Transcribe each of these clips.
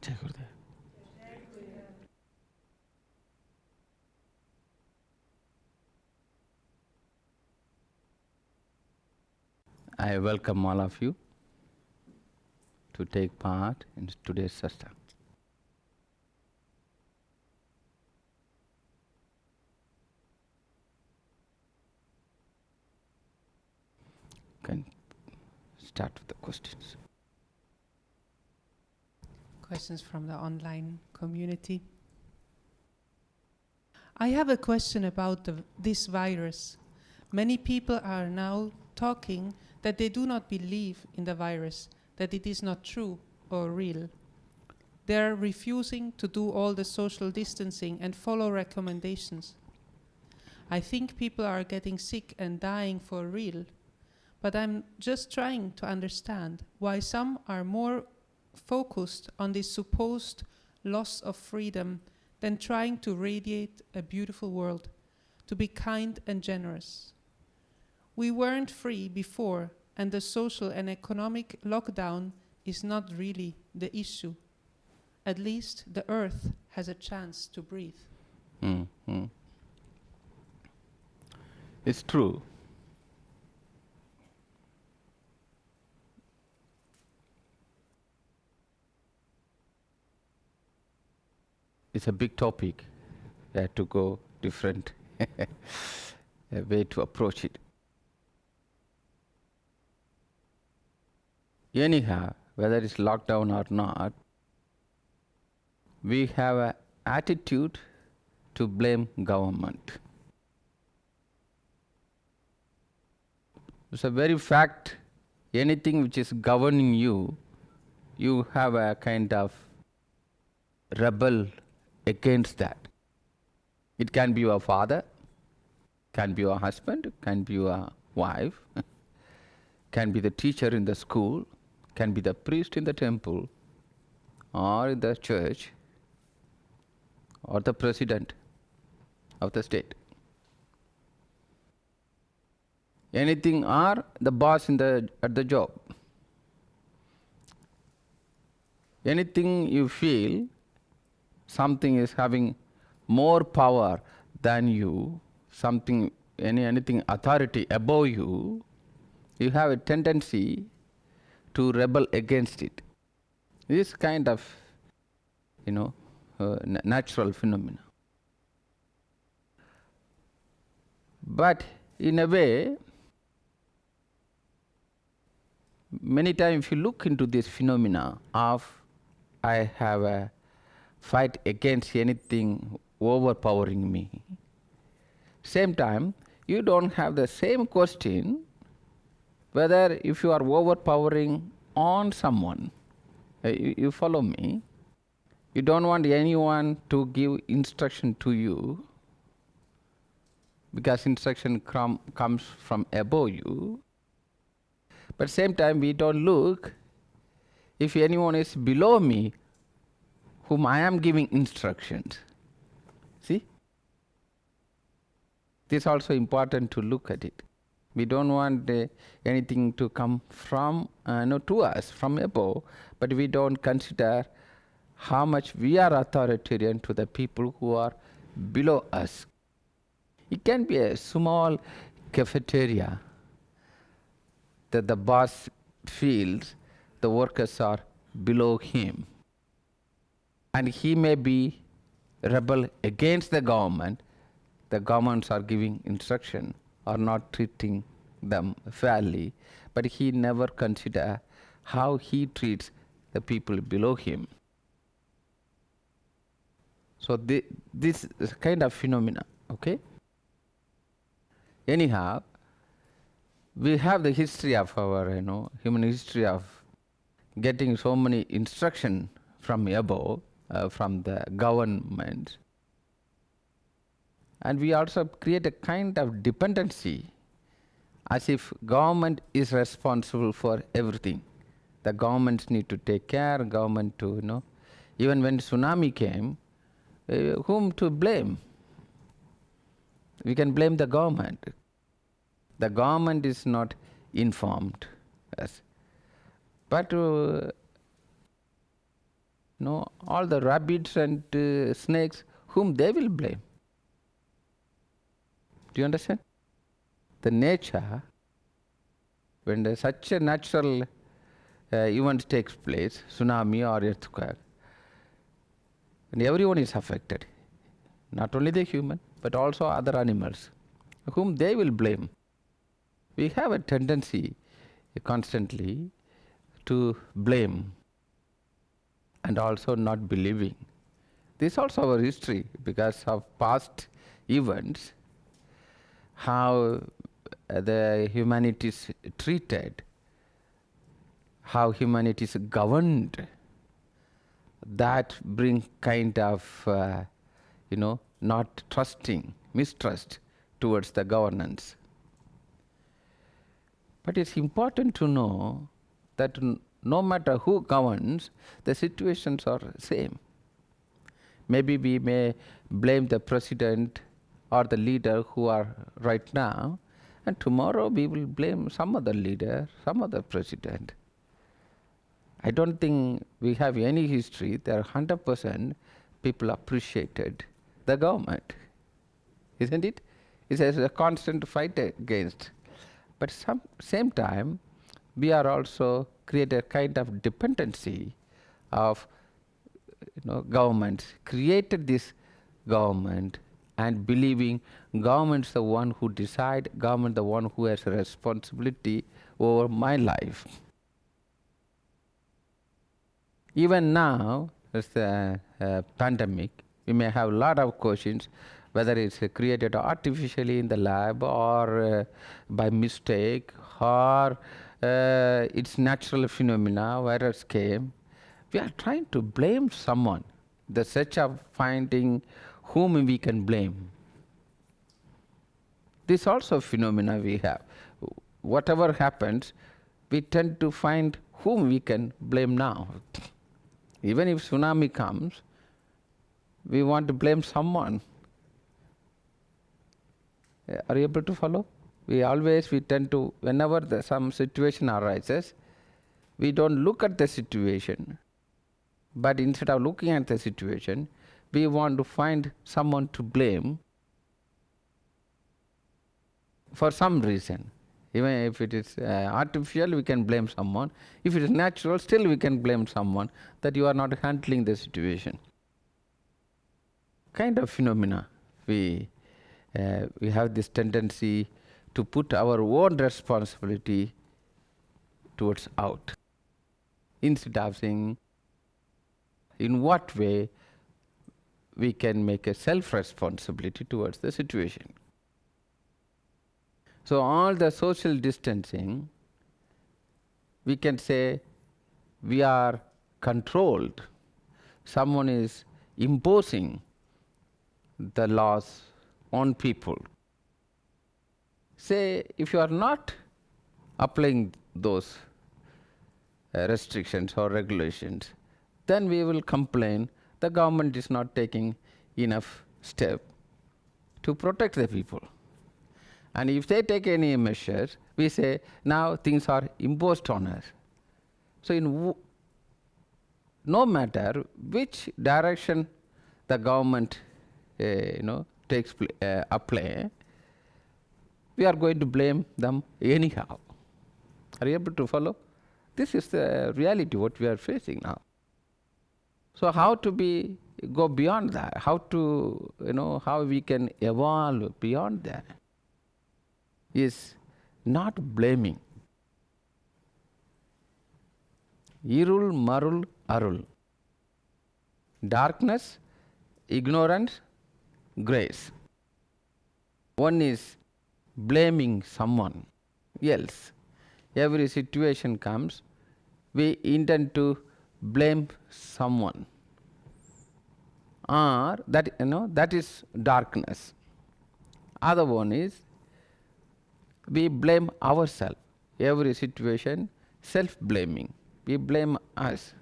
Jai Gurudev. I welcome all of you to take part in today's Satsang. Can start with the questions. Questions from the online community. I have a question about this virus. Many people are now talking that they do not believe in the virus, that it is not true or real. They are refusing to do all the social distancing and follow recommendations. I think people are getting sick and dying for real, but I'm just trying to understand why some are more focused on this supposed loss of freedom than trying to radiate a beautiful world, to be kind and generous. We weren't free before, and the social and economic lockdown is not really the issue. At least the earth has a chance to breathe. Mm-hmm. It's true. It's a big topic. We have to go different way to approach it. Anyhow, whether it's lockdown or not, we have an attitude to blame government. It's a very fact, anything which is governing you, you have a kind of rebel against that. It can be your father, can be your husband, can be your wife, can be the teacher in the school, can be the priest in the temple, or in the church, or the president of the state. Anything, or the boss at the job. Anything you feel something is having more power than you, anything authority above you, you have a tendency to rebel against it. This kind of, natural phenomena. But in a way, many times if you look into this phenomena of I have a fight against anything overpowering me, same time you don't have the same question whether if you are overpowering on someone. You follow me? You don't want anyone to give instruction to you because instruction comes from above you. But same time we don't look if anyone is below me whom I am giving instructions. See? This is also important to look at it. We don't want anything to come from to us from above, but we don't consider how much we are authoritarian to the people who are below us. It can be a small cafeteria that the boss feels the workers are below him, and he may be rebel against the government. The governments are giving instruction or not treating them fairly, but he never consider how he treats the people below him. So this is kind of phenomena, okay? Anyhow, we have the history of our, human history of getting so many instruction from above, from the government. And we also create a kind of dependency, as if government is responsible for everything. The governments need to take care, government to, even when tsunami came, whom to blame? We can blame the government. The government is not informed. Yes. But all the rabbits and snakes, whom they will blame? Do you understand? The nature, when such a natural event takes place, tsunami or earthquake, and everyone is affected, not only the human, but also other animals, whom they will blame. We have a tendency constantly to blame and also not believing. This is also our history, because of past events, how the humanity is treated, how humanity is governed, that bring kind of, not trusting, mistrust towards the governance. But it's important to know that no matter who governs, the situations are same. Maybe we may blame the president or the leader who are right now, and tomorrow we will blame some other leader, some other president. I don't think we have any history that 100% people appreciated the government. Isn't it? It's a constant fight against. But same time, we are also create a kind of dependency of governments, created this government and believing government's the one who decide, government the one who has a responsibility over my life. Even now, as the pandemic, we may have a lot of questions, whether it's created artificially in the lab or by mistake, or it's natural phenomena, virus came. We are trying to blame someone, the search of finding whom we can blame. This also phenomena we have. Whatever happens, we tend to find whom we can blame now. Even if tsunami comes, we want to blame someone. Are you able to follow? We tend to, whenever some situation arises, we don't look at the situation, but instead of looking at the situation, we want to find someone to blame for some reason. Even if it is artificial, we can blame someone. If it is natural, still we can blame someone that you are not handling the situation. Kind of phenomena. We have this tendency to put our own responsibility towards out, instead of saying in what way we can make a self-responsibility towards the situation. So all the social distancing, we can say we are controlled. Someone is imposing the laws on people. Say, if you are not applying those restrictions or regulations, then we will complain the government is not taking enough step to protect the people. And if they take any measures, we say now things are imposed on us. So no matter which direction the government takes apply, we are going to blame them anyhow. Are you able to follow? This is the reality what we are facing now. So how to go beyond that? How we can evolve beyond that? Is not blaming. Irul, marul, arul. Darkness, ignorance, grace. One is blaming someone else. Every situation comes, we intend to blame someone, or that is darkness. Other one is we blame ourselves. Every situation, self-blaming. We blame us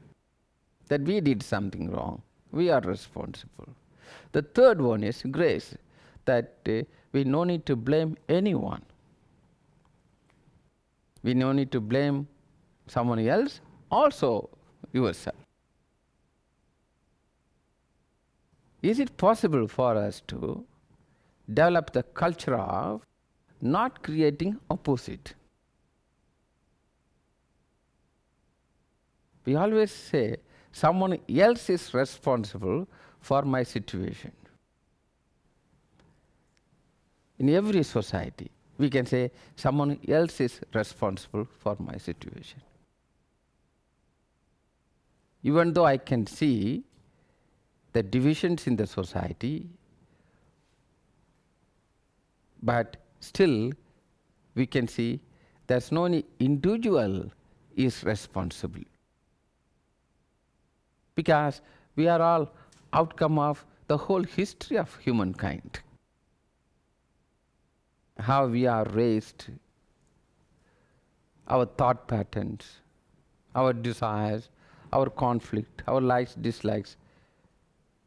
that we did something wrong. We are responsible. The third one is grace, that we no need to blame anyone. We no need to blame someone else, also yourself. Is it possible for us to develop the culture of not creating opposite? We always say someone else is responsible for my situation. In every society, we can say someone else is responsible for my situation. Even though I can see the divisions in the society, but still we can see there's no individual is responsible, because we are all outcome of the whole history of humankind. How we are raised, our thought patterns, our desires, our conflict, our likes, dislikes,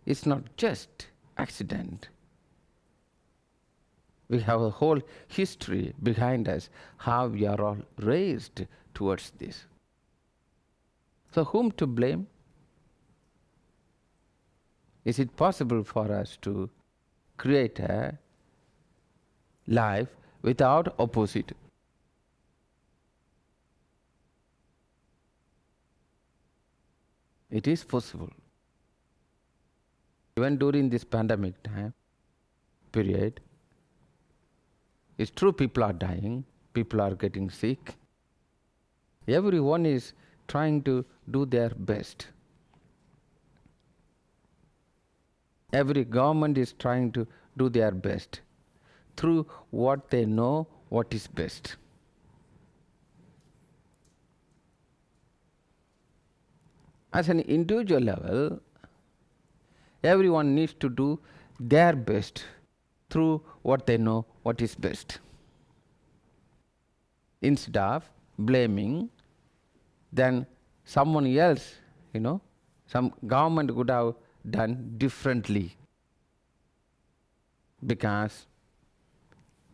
it's not just accident. We have a whole history behind us, how we are all raised towards this. So whom to blame? Is it possible for us to create a life without opposite? It is possible. Even during this pandemic time period, it's true people are dying, people are getting sick. Everyone is trying to do their best. Every government is trying to do their best through what they know what is best. As an individual level, everyone needs to do their best through what they know what is best. Instead of blaming, then someone else, some government could have done differently. Because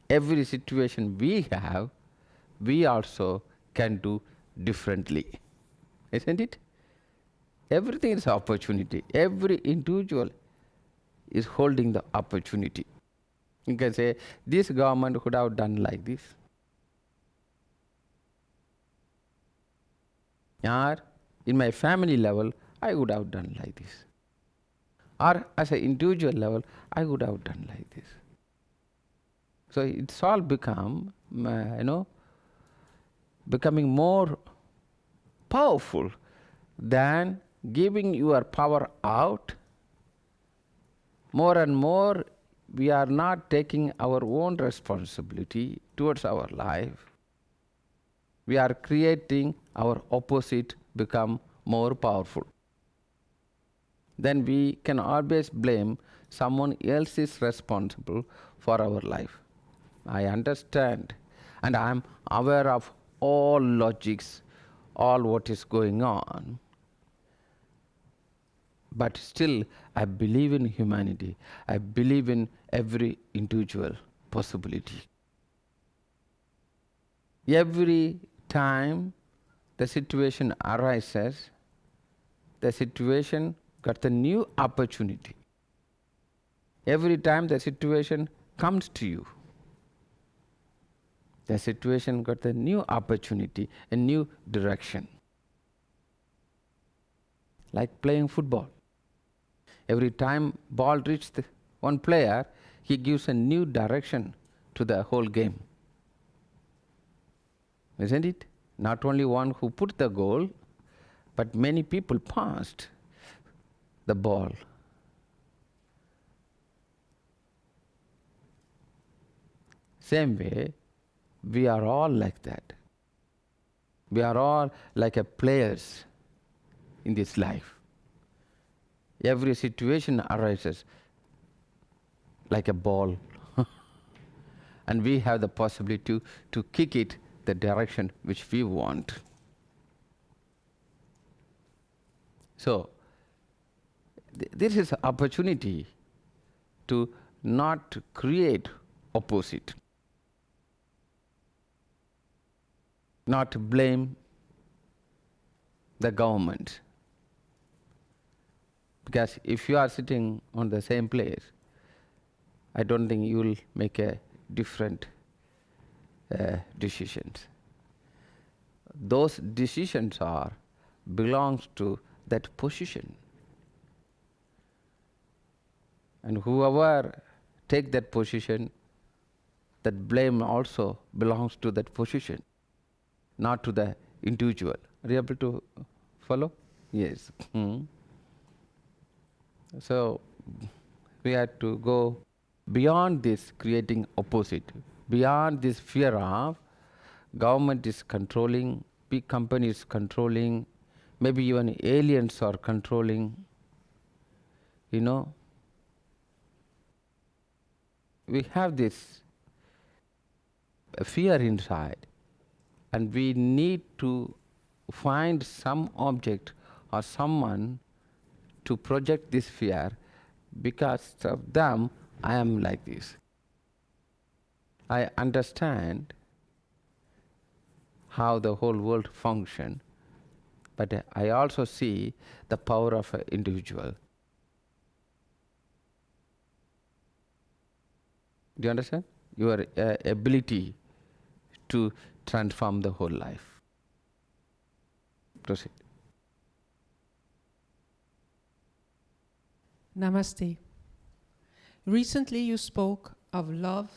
every situation we have, we also can do differently. Isn't it? Everything is opportunity. Every individual is holding the opportunity. You can say, this government could have done like this. Or in my family level, I would have done like this. Or as an individual level, I would have done like this. So it's all become, becoming more powerful than giving your power out. More and more, we are not taking our own responsibility towards our life. We are creating our opposite become more powerful. Then we can always blame someone else is responsible for our life. I understand and I am aware of all logics, all what is going on. But still, I believe in humanity. I believe in every individual possibility. Every time the situation arises, the situation got a new opportunity. Every time the situation comes to you, the situation got a new opportunity, a new direction. Like playing football. Every time ball reaches one player, he gives a new direction to the whole game. Isn't it? Not only one who put the goal, but many people passed the ball. Same way, we are all like that. We are all like a players in this life. Every situation arises like a ball and we have the possibility to kick it the direction which we want. So, this is an opportunity to not create opposite, not to blame the government. Because if you are sitting on the same place, I don't think you will make a different decisions. Those decisions belongs to that position. And whoever take that position, that blame also belongs to that position, not to the individual. Are you able to follow? Yes. So we have to go beyond this creating opposite, beyond this fear of government is controlling, big companies controlling, maybe even aliens are controlling, We have this fear inside, and we need to find some object or someone to project this fear. Because of them, I am like this. I understand how the whole world functions, but I also see the power of an individual. Do you understand? Your ability to transform the whole life. Proceed. Namaste. Recently you spoke of love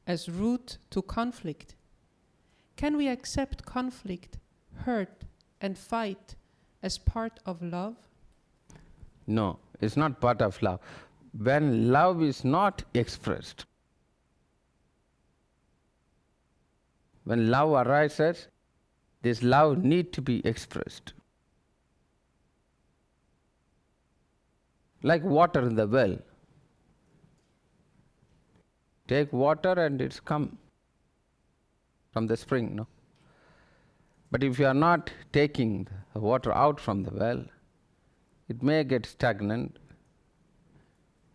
as root to conflict. Can we accept conflict, hurt, and fight as part of love? No, it's not part of love. When love is not expressed, when love arises, this love needs to be expressed. Like water in the well. Take water and it's come from the spring, no? But if you are not taking the water out from the well, it may get stagnant,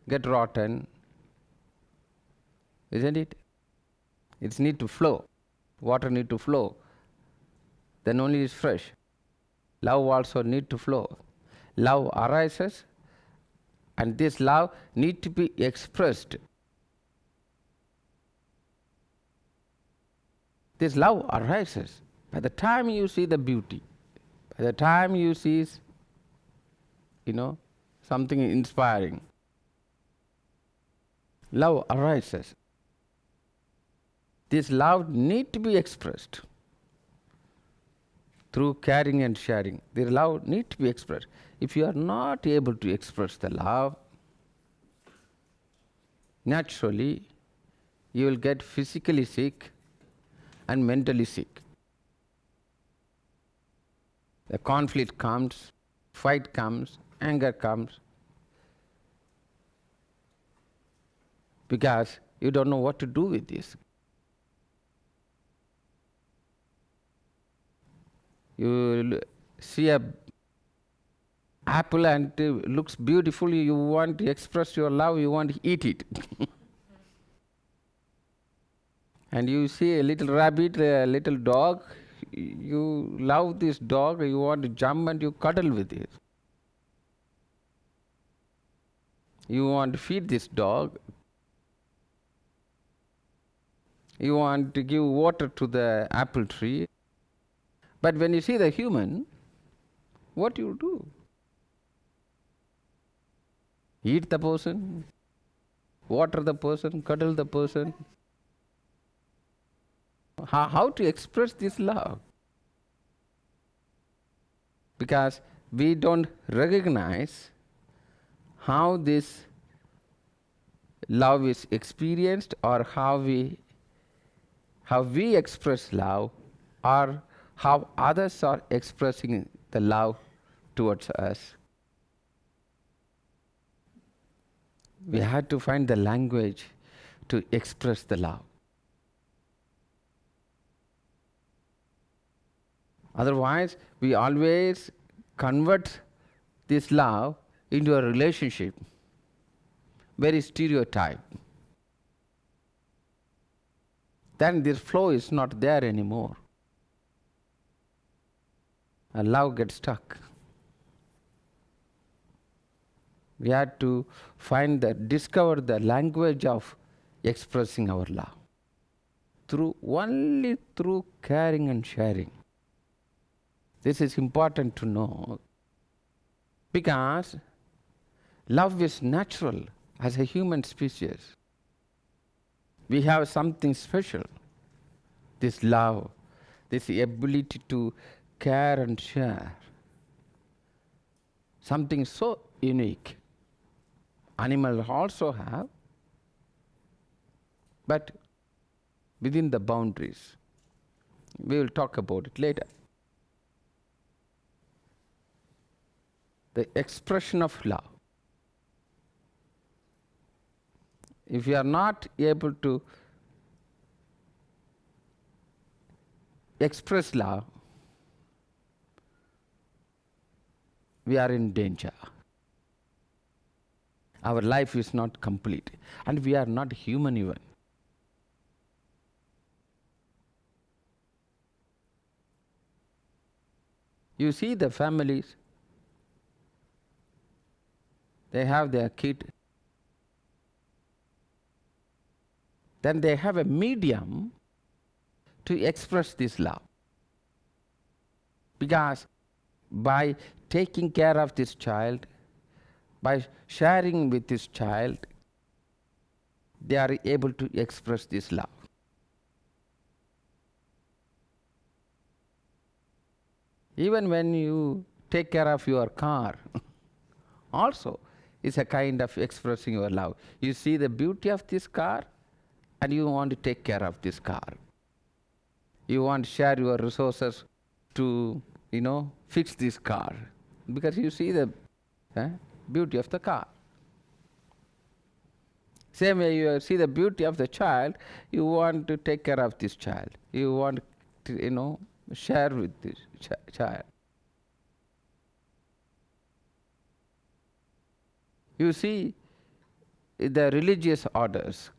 get rotten, isn't it? It needs to flow. Water need to flow. Then only it's fresh. Love also need to flow. Love arises, and this love need to be expressed. This love arises. By the time you see the beauty, by the time you see, something inspiring, love arises. This love need to be expressed through caring and sharing. The love need to be expressed. If you are not able to express the love, naturally you will get physically sick and mentally sick. The conflict comes, fight comes, anger comes, because you don't know what to do with this. You see a apple and it looks beautiful, you want to express your love, you want to eat it. And you see a little rabbit, a little dog, you love this dog, you want to jump and you cuddle with it. You want to feed this dog. You want to give water to the apple tree. But when you see the human, what you do? Eat the person, water the person, cuddle the person. How to express this love? Because we don't recognize how this love is experienced, or how we express love, or how others are expressing the love towards us. We had to find the language to express the love. Otherwise, we always convert this love into a relationship, very stereotyped. Then this flow is not there anymore. And love gets stuck. We had to discover the language of expressing our love only through caring and sharing. This is important to know, because love is natural as a human species. We have something special. This love, this ability to care and share. Something so unique. Animals also have, but within the boundaries. We will talk about it later. The expression of love. If you are not able to express love, we are in danger. Our life is not complete, and we are not human even. You see the families, they have their kid. Then they have a medium to express this love. Because by taking care of this child, by sharing with this child, they are able to express this love. Even when you take care of your car, also is a kind of expressing your love. You see the beauty of this car, and you want to take care of this car. You want to share your resources to, fix this car, because you see the beauty of the car. Same way you see the beauty of the child, you want to take care of this child. You want to, share with this child. You see the religious orders,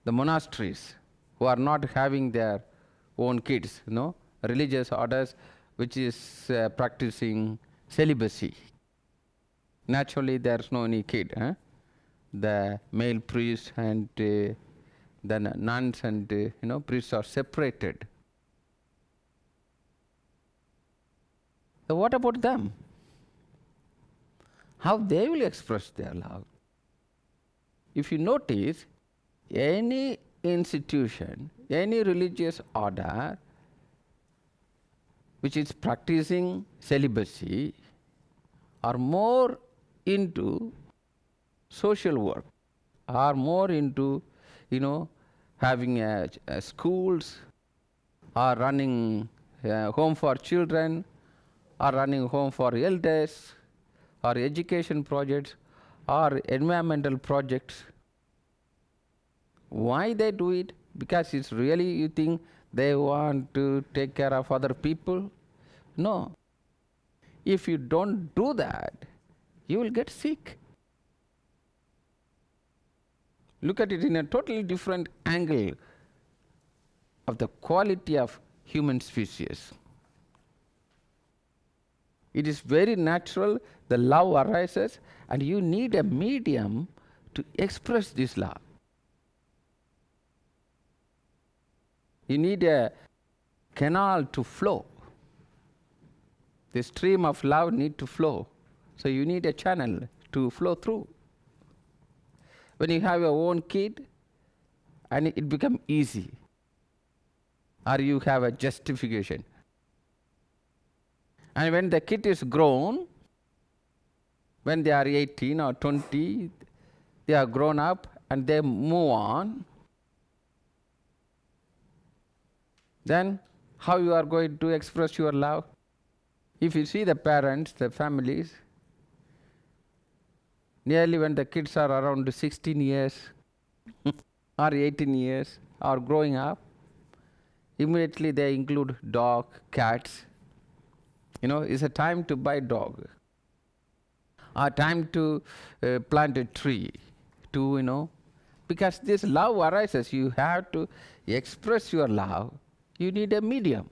the monasteries who are not having their own kids, religious orders which is practicing celibacy. Naturally, there's no any kid. The male priest and the nuns and priests are separated. So what about them? How they will express their love? If you notice, any institution, any religious order which is practicing celibacy are more into social work, are more into, having schools, or running home for children, or running home for elders, or education projects, or environmental projects. Why they do it? Because it's really, you think they want to take care of other people? No. If you don't do that, you will get sick. Look at it in a totally different angle of the quality of human species. It is very natural, the love arises, and you need a medium to express this love. You need a canal to flow. The stream of love needs to flow. So you need a channel to flow through. When you have your own kid, and it becomes easy, or you have a justification. And when the kid is grown, when they are 18 or 20, they are grown up and they move on, then how you are going to express your love? If you see the parents, the families, nearly when the kids are around 16 years or 18 years or growing up, immediately they include dog, cats. It's a time to buy dog, or time to plant a tree, because this love arises. You have to express your love. You need a medium.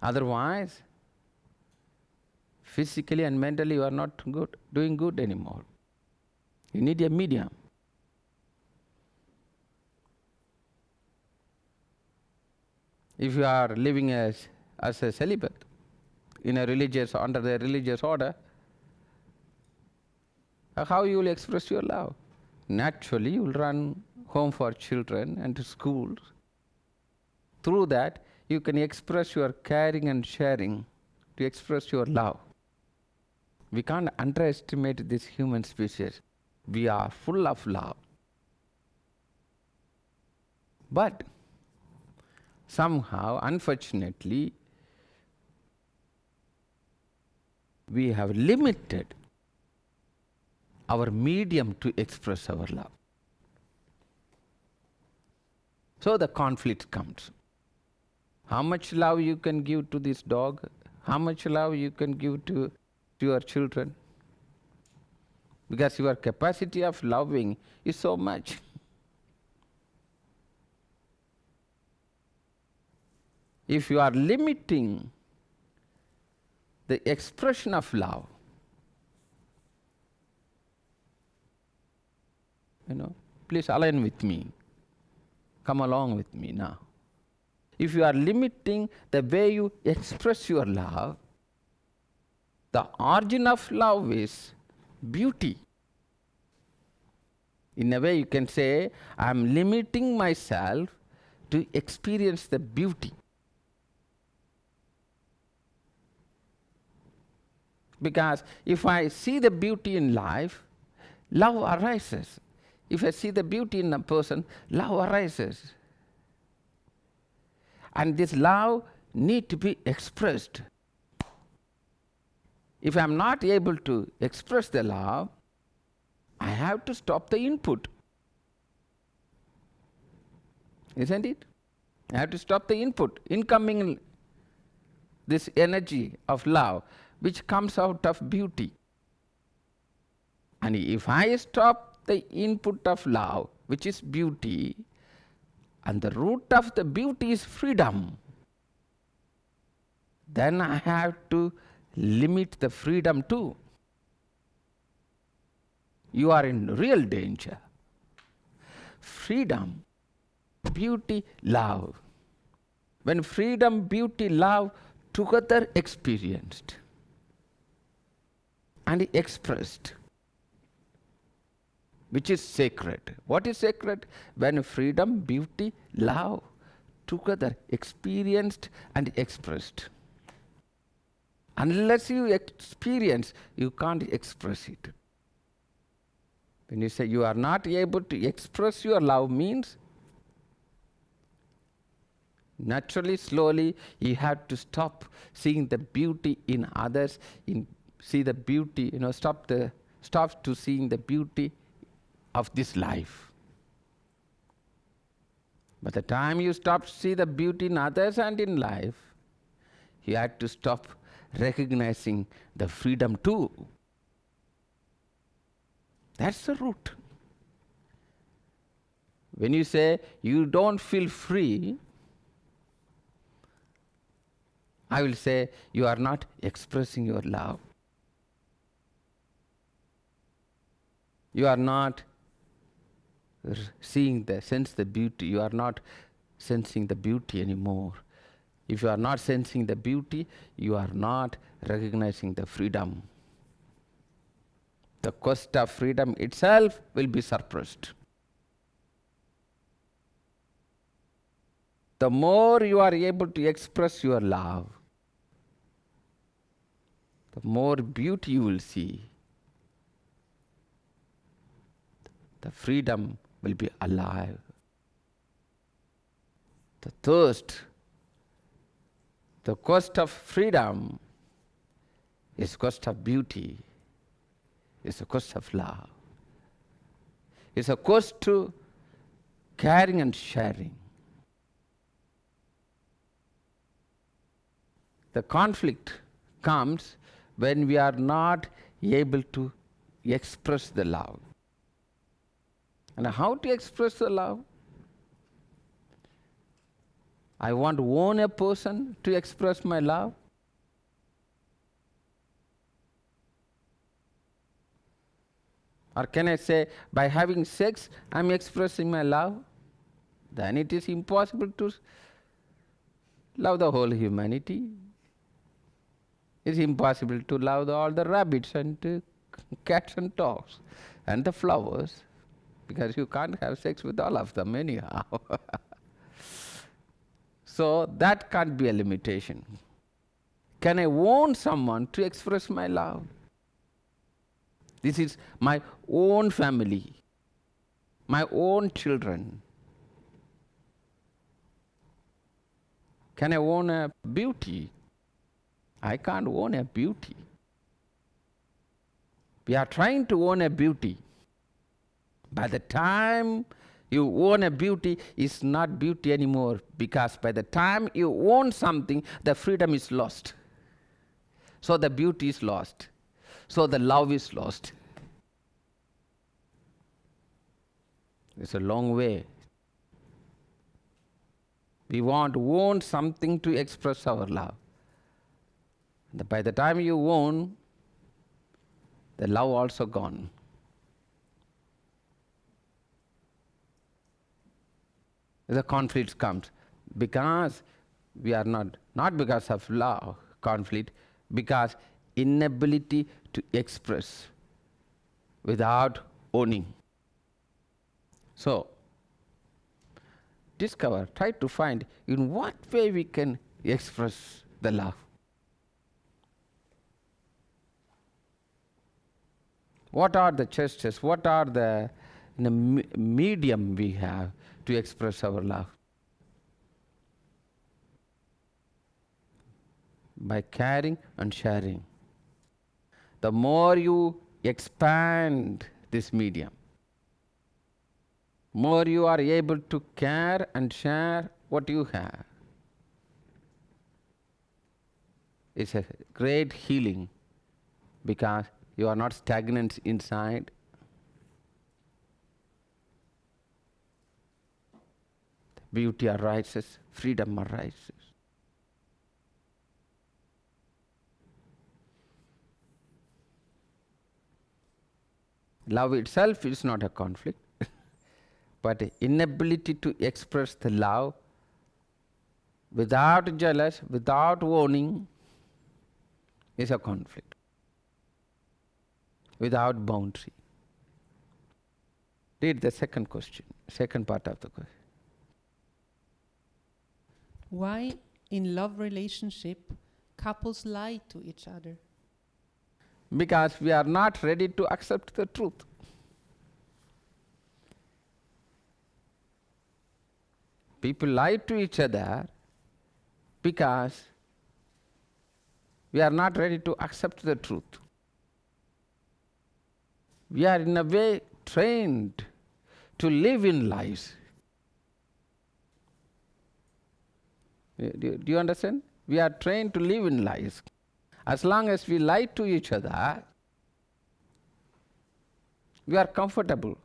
Otherwise, physically and mentally you are not doing good anymore. You need a medium. If you are living as a celibate in under the religious order, how you will express your love? Naturally, you will run home for children and to schools. Through that, you can express your caring and sharing, to express your love. We can't underestimate this human species. We are full of love. But somehow, unfortunately, we have limited our medium to express our love. So the conflict comes. How much love you can give to this dog? How much love you can give to your children? Because your capacity of loving is so much. If you are limiting the expression of love, please align with me. Come along with me now. If you are limiting the way you express your love, the origin of love is beauty. In a way, you can say, I am limiting myself to experience the beauty. Because if I see the beauty in life, love arises. If I see the beauty in a person, love arises. And this love needs to be expressed. If I am not able to express the love, I have to stop the input. Isn't it? I have to stop the input, incoming this energy of love, which comes out of beauty. And if I stop the input of love, which is beauty, and the root of the beauty is freedom, then I have to limit the freedom too. You are in real danger. Freedom, beauty, love. When freedom, beauty, love together experienced and expressed, which is sacred. What is sacred? When freedom, beauty, love together experienced and expressed. Unless you experience, you can't express it. When you say you are not able to express your love, means naturally, slowly, you have to stop seeing the beauty in others, see the beauty, stop to seeing the beauty of this life. By the time you stop to see the beauty in others and in life, you have to stop recognizing the freedom too. That's the root. When you say you don't feel free, I will say you are not expressing your love. You are not sense the beauty. You are not sensing the beauty anymore. If you are not sensing the beauty, you are not recognizing the freedom. The quest of freedom itself will be suppressed. The more you are able to express your love, the more beauty you will see. the freedom will be alive. The thirst, the quest of freedom is quest of beauty, is a quest of love. It's a quest to caring and sharing. The conflict comes when we are not able to express the love. And how to express the love? I want to own a person to express my love. Or can I say, by having sex, I'm expressing my love? Then it is impossible to love the whole humanity. It's impossible to love all the rabbits and cats and dogs and the flowers, because you can't have sex with all of them anyhow. So that can't be a limitation. Can I own someone to express my love? This is my own family, my own children. Can I own a beauty? I can't own a beauty. We are trying to own a beauty. By the time you own a beauty, it's not beauty anymore, because by the time you own something, the freedom is lost. So the beauty is lost. So the love is lost. It's a long way. We want to own something to express our love. By the time you own, the love also gone. The conflict comes because we are not because of love, conflict, because inability to express without owning. So, discover, try to find in what way we can express the love. What are the gestures? What are the medium we have to express our love? By caring and sharing. The more you expand this medium, more you are able to care and share what you have. It's a great healing, because you are not stagnant inside. Beauty arises, freedom arises. Love itself is not a conflict, but inability to express the love without jealous, without owning, is a conflict. Without boundary. Read the second question, second part of the question. Why in love relationship couples lie to each other? Because we are not ready to accept the truth. People lie to each other because we are not ready to accept the truth. We are in a way trained to live in lies. Do you understand? We are trained to live in lies. As long as we lie to each other, we are comfortable.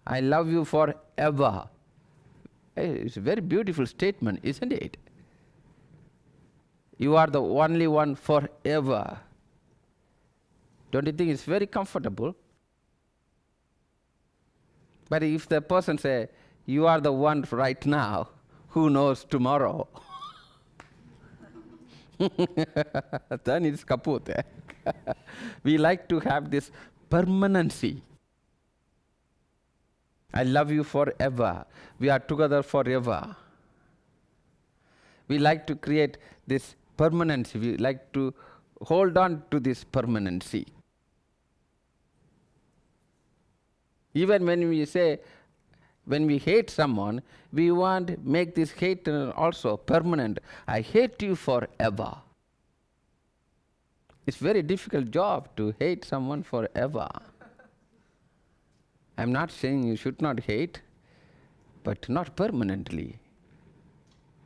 I love you forever. It's a very beautiful statement, isn't it? You are the only one forever. Don't you think it's very comfortable? But if the person say, you are the one right now, who knows tomorrow? Then it's kaput. We like to have this permanency. I love you forever. We are together forever. We like to create this permanency. We like to hold on to this permanency. Even when we say, when we hate someone, we want to make this hate also permanent. I hate you forever. It's very difficult job to hate someone forever. I'm not saying you should not hate, but not permanently.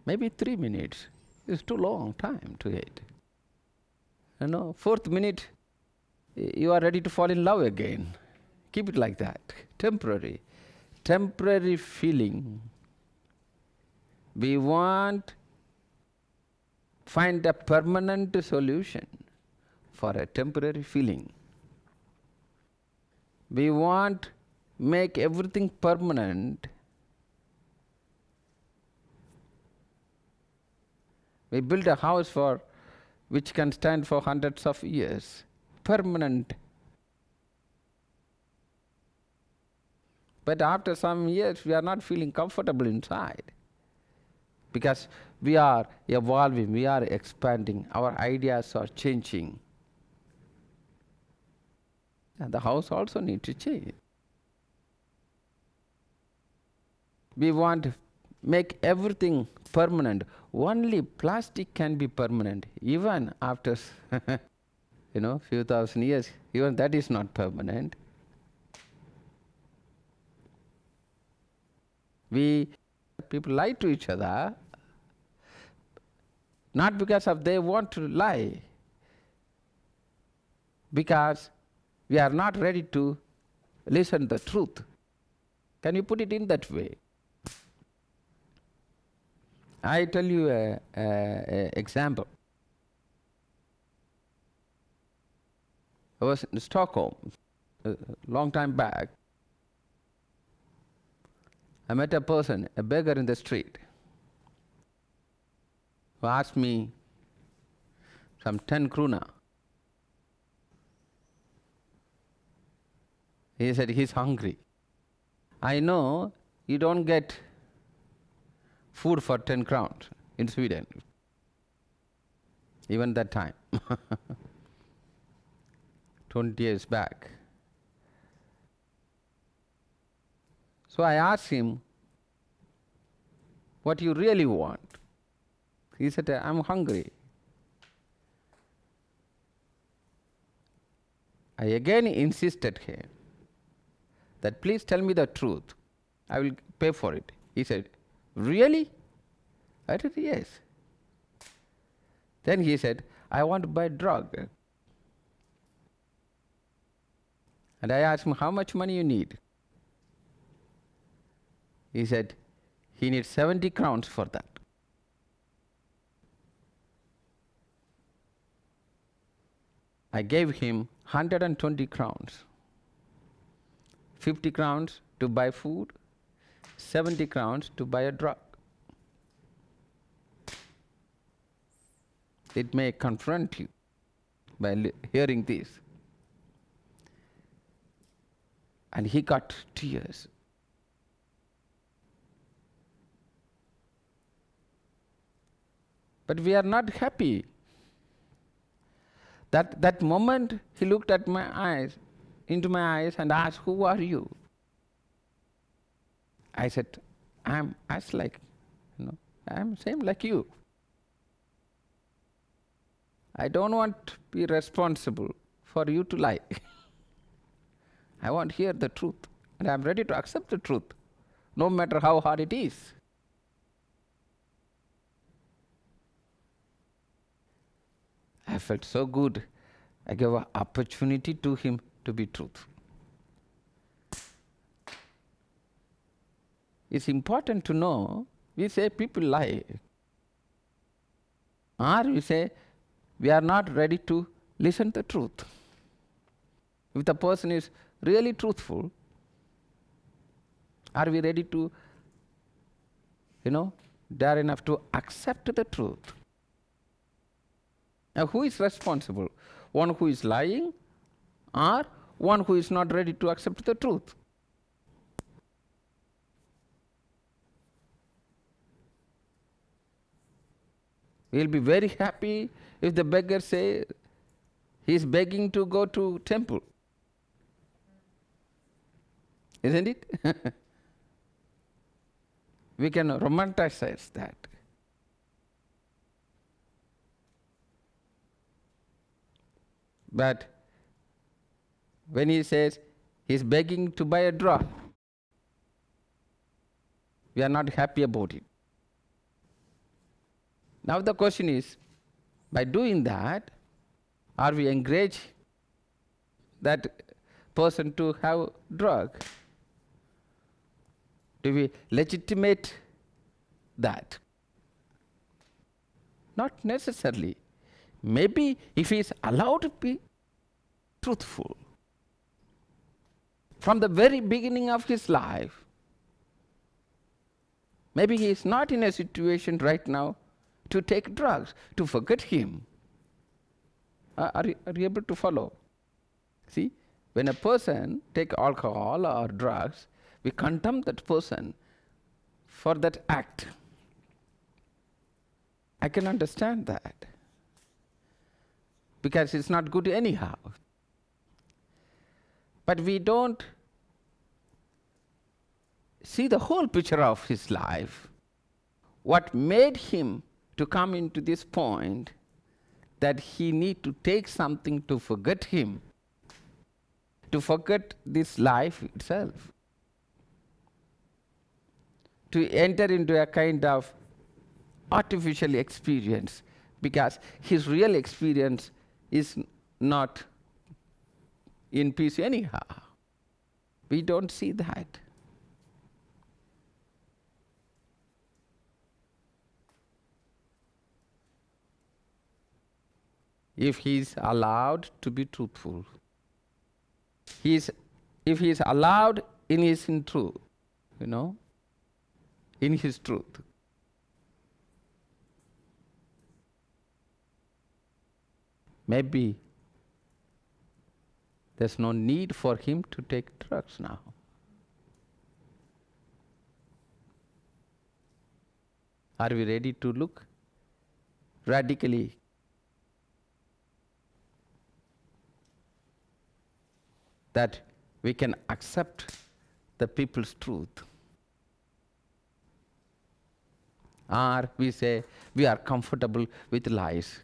Maybe 3 minutes is too long time to hate. Fourth minute, you are ready to fall in love again. Keep it like that. Temporary feeling. We want find a permanent solution for a temporary feeling. We want make everything permanent. We build a house which can stand for hundreds of years. Permanent. But after some years, we are not feeling comfortable inside. Because we are evolving, we are expanding, our ideas are changing. And the house also needs to change. We want to make everything permanent. Only plastic can be permanent. Even after few thousand years, even that is not permanent. People lie to each other, not because of they want to lie, because we are not ready to listen the truth. Can you put it in that way? I tell you an example. I was in Stockholm a long time back. I met a person, a beggar in the street, who asked me some 10 krona. He said he's hungry. I know you don't get food for 10 crowns in Sweden, even that time, 20 years back. So I asked him, what you really want? He said, I'm hungry. I again insisted him that please tell me the truth. I will pay for it. He said, really? I said, yes. Then he said, I want to buy a drug. And I asked him, how much money you need? He said, he needs 70 crowns for that. I gave him 120 crowns. 50 crowns to buy food, 70 crowns to buy a drug. It may confront you by hearing this. And he got tears. But we are not happy. That moment he looked at my eyes, into my eyes and asked, who are you? I said, I'm same like you. I don't want to be responsible for you to lie. I want to hear the truth, and I'm ready to accept the truth, no matter how hard it is. I felt so good. I gave an opportunity to him to be truthful. It's important to know, we say people lie. Or we say we are not ready to listen to the truth. If the person is really truthful, are we ready to, dare enough to accept the truth? Now, who is responsible? One who is lying or one who is not ready to accept the truth? We'll be very happy if the beggar says he is begging to go to temple. isn't it? We can romanticize that. But when he says he's begging to buy a drug, we are not happy about it. Now the question is, by doing that, are we encourage that person to have drug? Do we legitimate that? Not necessarily. Maybe if he is allowed to be truthful from the very beginning of his life, maybe he is not in a situation right now to take drugs, to forget him. Are you able to follow? See, when a person takes alcohol or drugs, we condemn that person for that act. I can understand that, because it's not good anyhow. But we don't see the whole picture of his life. What made him to come into this point that he need to take something to forget him, to forget this life itself, to enter into a kind of artificial experience, because his real experience is not in peace anyhow. We don't see that. If he is allowed to be truthful, if he is allowed in his truth, in his truth, maybe there's no need for him to take drugs now. Are we ready to look radically? That we can accept the people's truth. Or we say we are comfortable with lies.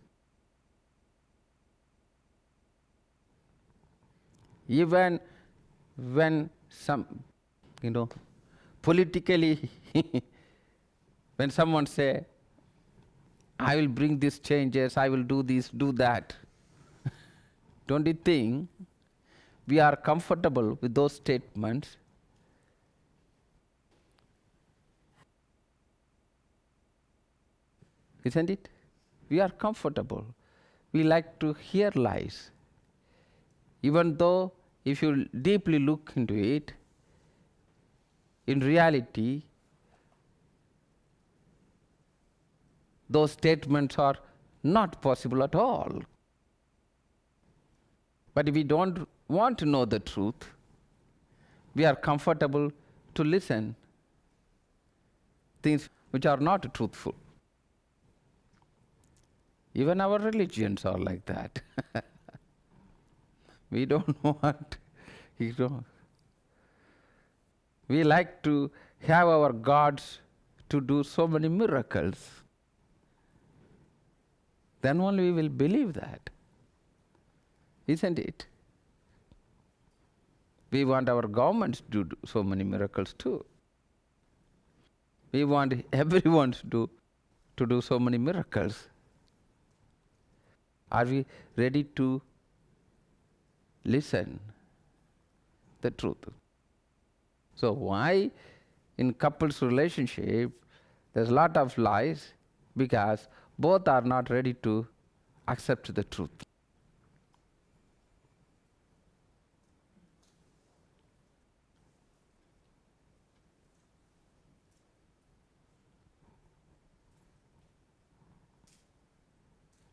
Even when some, politically, when someone say, I will bring these changes, I will do this, do that, don't you think we are comfortable with those statements? Isn't it? We are comfortable. We like to hear lies. Even though, if you deeply look into it, in reality, those statements are not possible at all. But we don't want to know the truth. We are comfortable to listen things which are not truthful. Even our religions are like that. We don't want, we like to have our gods to do so many miracles. Then only we will believe that. Isn't it? We want our governments to do so many miracles too. We want everyone to do so many miracles. Are we ready to listen the truth? So why in couples relationship there's a lot of lies? Because both are not ready to accept the truth.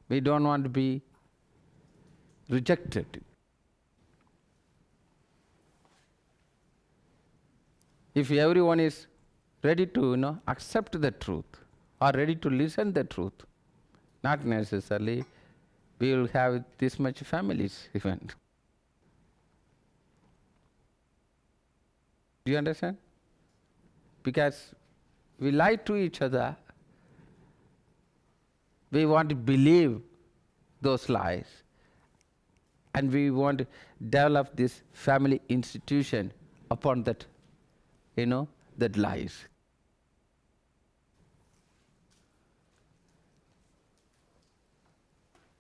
We don't want to be rejected. If everyone is ready to accept the truth or ready to listen the truth, not necessarily we will have this much families even. Do you understand? Because we lie to each other. We want to believe those lies. And we want to develop this family institution upon that, that lies.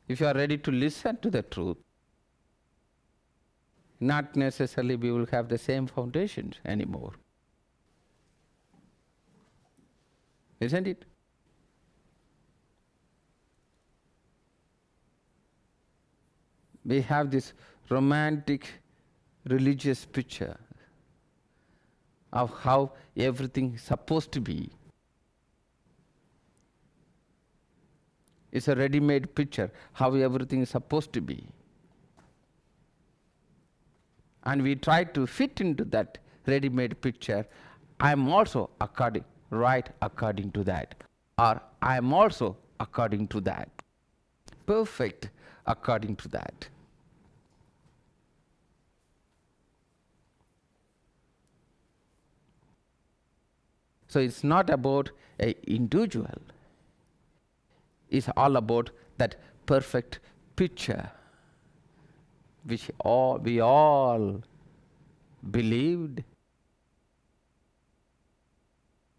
If you are ready to listen to the truth, not necessarily we will have the same foundations anymore. Isn't it? We have this romantic religious picture of how everything is supposed to be. It's a ready-made picture, how everything is supposed to be. And we try to fit into that ready-made picture. I am also according to that. Or I am also according to that. Perfect according to that. So it's not about an individual. It's all about that perfect picture which we all believed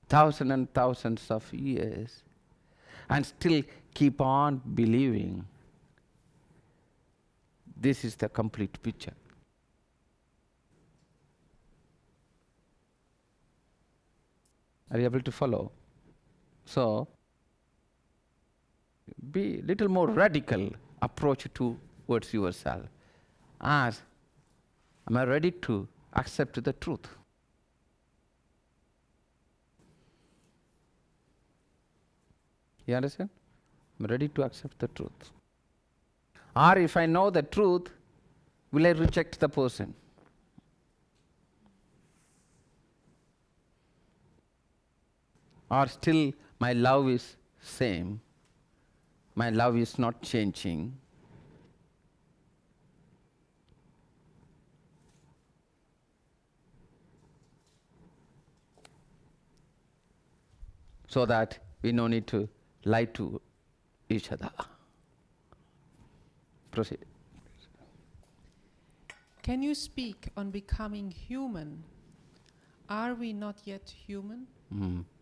thousands and thousands of years and still keep on believing. This is the complete picture. Are you able to follow? So, be little more radical approach towards yourself. Ask, am I ready to accept the truth? You understand? I'm ready to accept the truth. Or if I know the truth, will I reject the person? Or still my love is same, my love is not changing. So that we no need to lie to each other. Proceed. Can you speak on becoming human? Are we not yet human?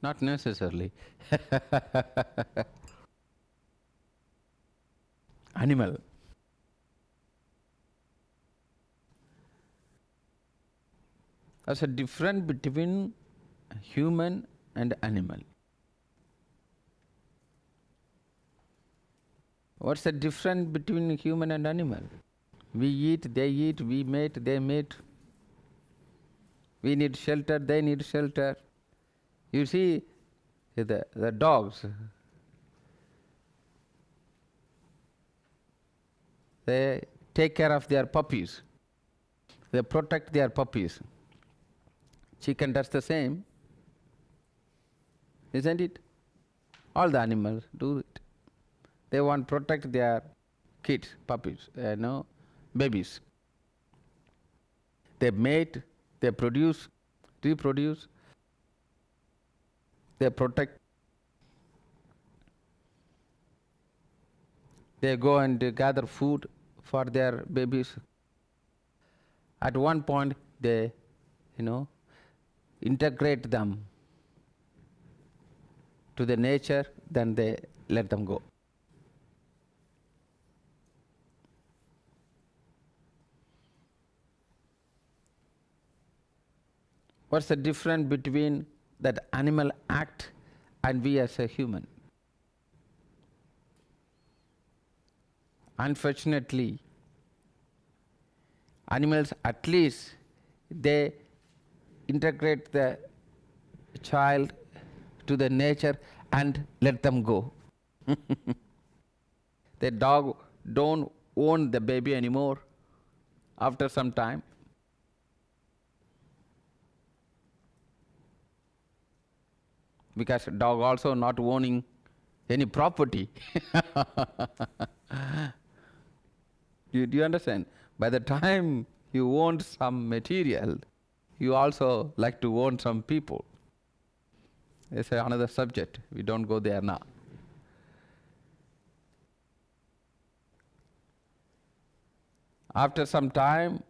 Not necessarily. Animal. There's a difference between human and animal. What's the difference between human and animal? We eat, they eat, we mate, they mate. We need shelter, they need shelter. You see, the dogs, they take care of their puppies. They protect their puppies. Chicken does the same, isn't it? All the animals do it. They want to protect their kids, puppies, babies. They mate, they produce, reproduce, they protect. They go and gather food for their babies. At one point, they, integrate them to the nature, then they let them go. What's the difference between that animal act and we as a human? Unfortunately, animals at least they integrate the child to the nature and let them go. The dog don't own the baby anymore after some time. Because dog also not owning any property. Do you understand? By the time you own some material, you also like to own some people. It's another subject. We don't go there now. After some time,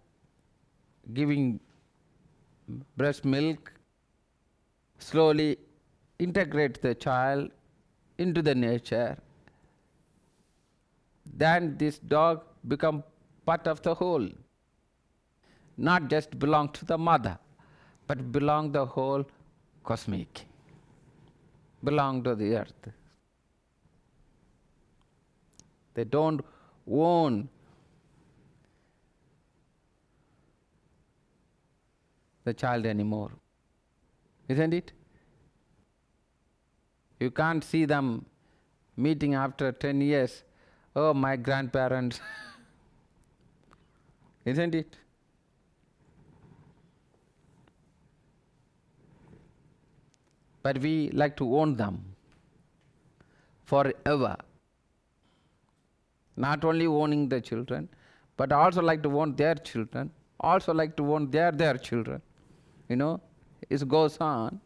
giving breast milk slowly integrates the child into the nature. Then this dog becomes part of the whole. Not just belong to the mother, but belong the whole cosmic. Belong to the earth. They don't own the child anymore. Isn't it? You can't see them meeting after 10 years. Oh, my grandparents. Isn't it? But we like to own them forever. Not only owning the children, but also like to own their children, also like to own their children. You know, it goes on.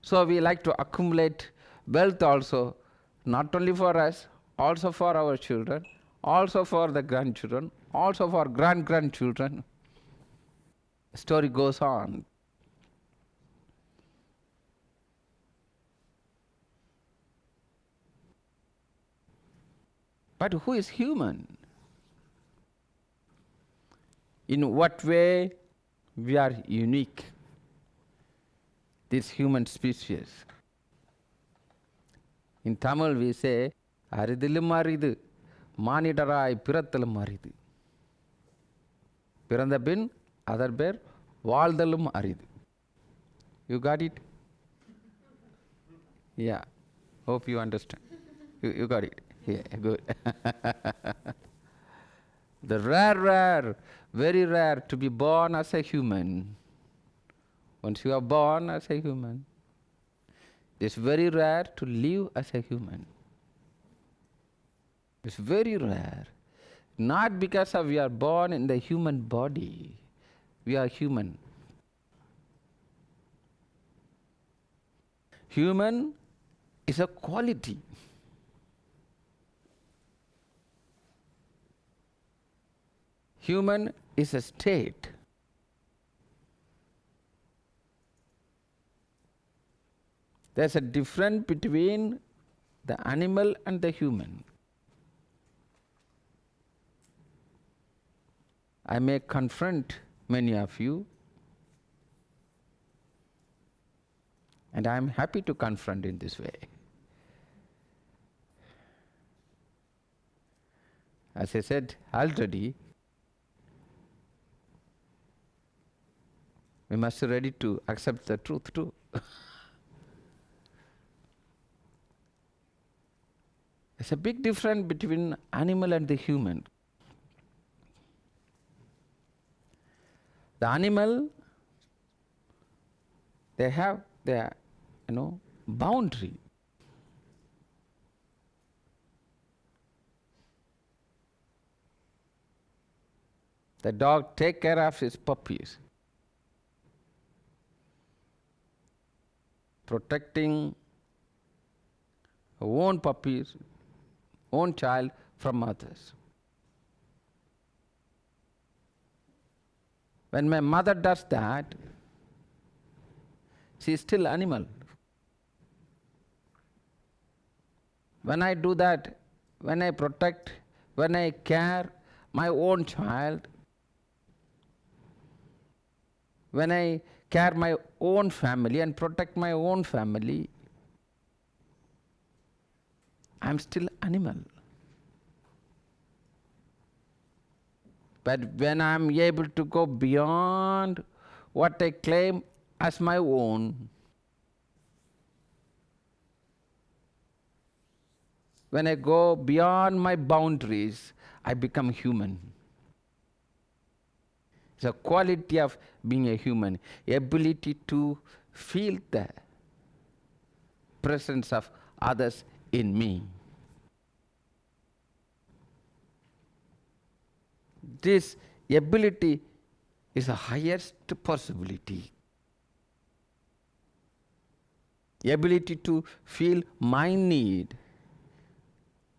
So we like to accumulate wealth also, not only for us, also for our children, also for the grandchildren, also for grandchildren. The story goes on. But who is human? In what way we are unique, this human species? In Tamil we say, aridilum aridu, manidarai pirathalum aridu. Piranda bin, other bear, valdalum aridu. You got it? Yeah. Hope you understand. You got it. Yeah, good. The rare, very rare to be born as a human. Once you are born as a human, it's very rare to live as a human. It's very rare. Not because we are born in the human body. We are human. Human is a quality. Human is a state. There's a difference between the animal and the human. I may confront many of you, and I am happy to confront in this way. As I said already, we must be ready to accept the truth too. There's a big difference between animal and the human. The animal, they have their, boundary. The dog take care of his puppies, protecting own puppies, own child from others. When my mother does that, she is still animal. When I do that, when I protect, when I care my own child, when I care my own family and protect my own family, I am still animal. But when I am able to go beyond what I claim as my own, when I go beyond my boundaries, I become human. It's a quality of being a human, ability to feel the presence of others in me. This ability is the highest possibility. Ability to feel my need,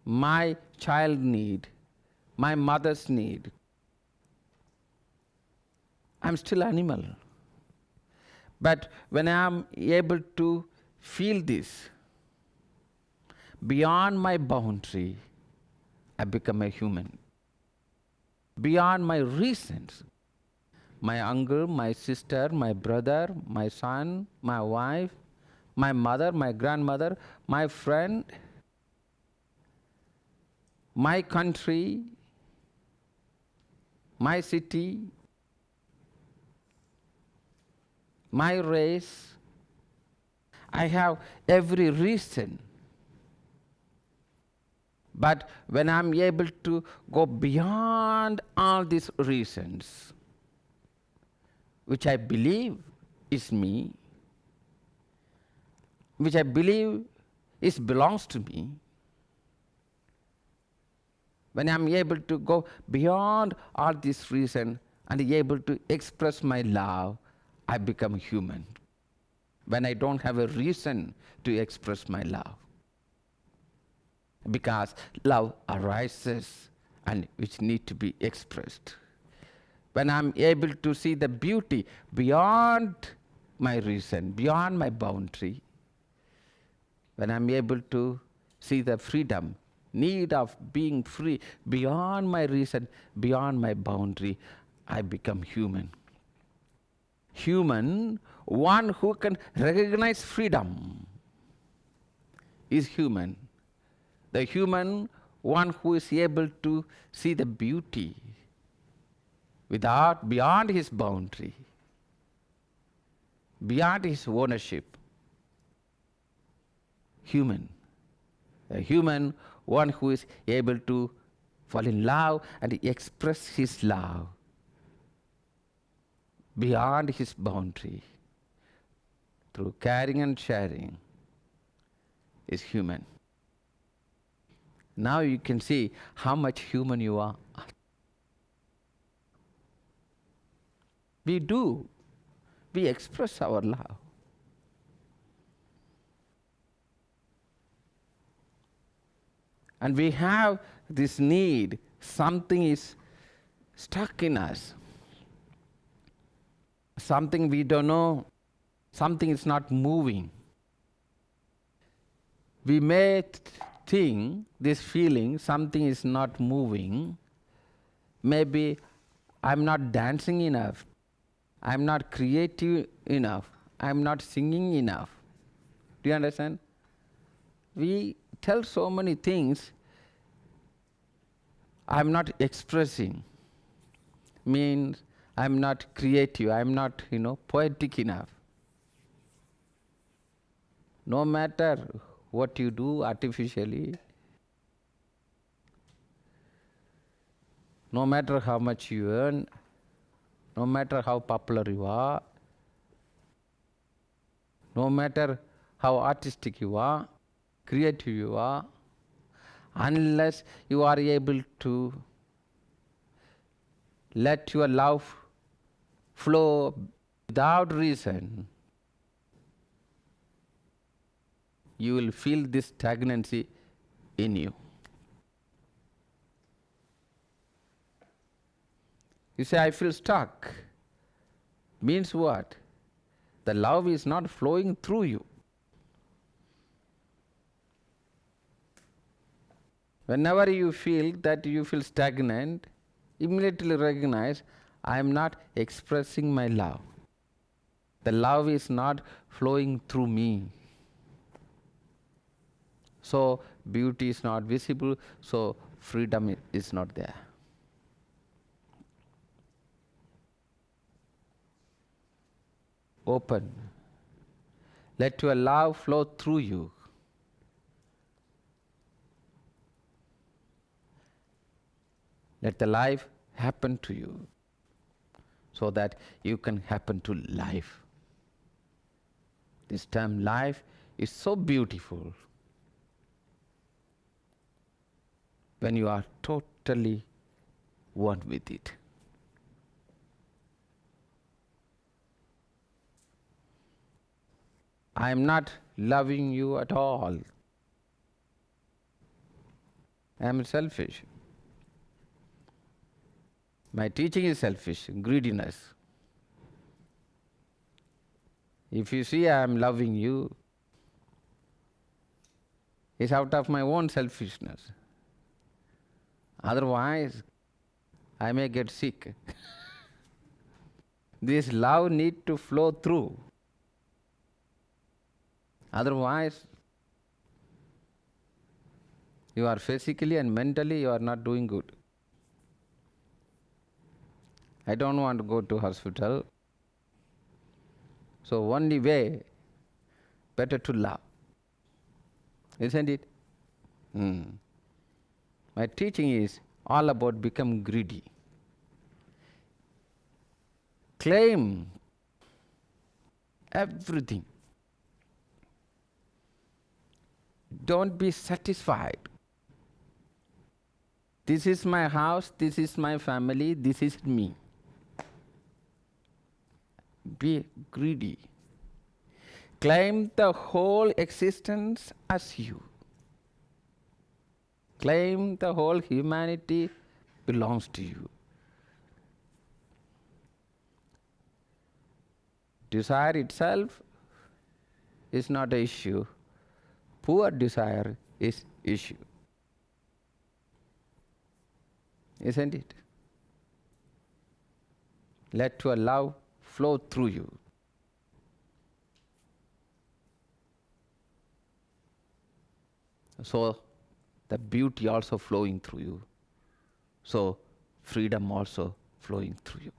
my child need, my mother's need. I'm still animal. But when I'm able to feel this beyond my boundary, I become a human. Beyond my reasons, my uncle, my sister, my brother, my son, my wife, my mother, my grandmother, my friend, my country, my city, my race. I have every reason. But when I'm able to go beyond all these reasons, which I believe is me, which I believe belongs to me, when I'm able to go beyond all these reasons and able to express my love, I become human. When I don't have a reason to express my love. Because love arises and which need to be expressed. When I'm able to see the beauty beyond my reason, beyond my boundary, when I'm able to see the freedom, need of being free beyond my reason, beyond my boundary, I become human. Human, one who can recognize freedom is human. The human, one who is able to see the beauty beyond his boundary, beyond his ownership. Human. A human, one who is able to fall in love and express his love beyond his boundary through caring and sharing is human. Now you can see how much human you are. We do. We express our love. And we have this need. Something is stuck in us. Something we don't know. Something is not moving. We may think this feeling, something is not moving. Maybe I'm not dancing enough. I'm not creative enough. I'm not singing enough. Do you understand? We tell so many things. I'm not expressing. Means I'm not creative. I'm not, poetic enough. No matter what you do artificially, no matter how much you earn, no matter how popular you are, no matter how artistic you are, creative you are, unless you are able to let your love flow without reason, you will feel this stagnancy in you. You say, I feel stuck. Means what? The love is not flowing through you. Whenever you feel that you feel stagnant, immediately recognize, I am not expressing my love. The love is not flowing through me. So beauty is not visible, so freedom is not there. Open. Let your love flow through you. Let the life happen to you so that you can happen to life. This term life is so beautiful when you are totally one with it. I am not loving you at all. I am selfish. My teaching is selfish, greediness. If you see I am loving you, it's out of my own selfishness. Otherwise, I may get sick. This love need to flow through. Otherwise, you are physically and mentally you are not doing good. I don't want to go to hospital. So only way, better to love. Isn't it? My teaching is all about become greedy. Claim everything. Don't be satisfied. This is my house, this is my family, this is me. Be greedy. Claim the whole existence as you. Claim the whole humanity belongs to you. Desire itself is not an issue. Poor desire is issue. Isn't it? Let your love flow through you. So the beauty also flowing through you. So freedom also flowing through you.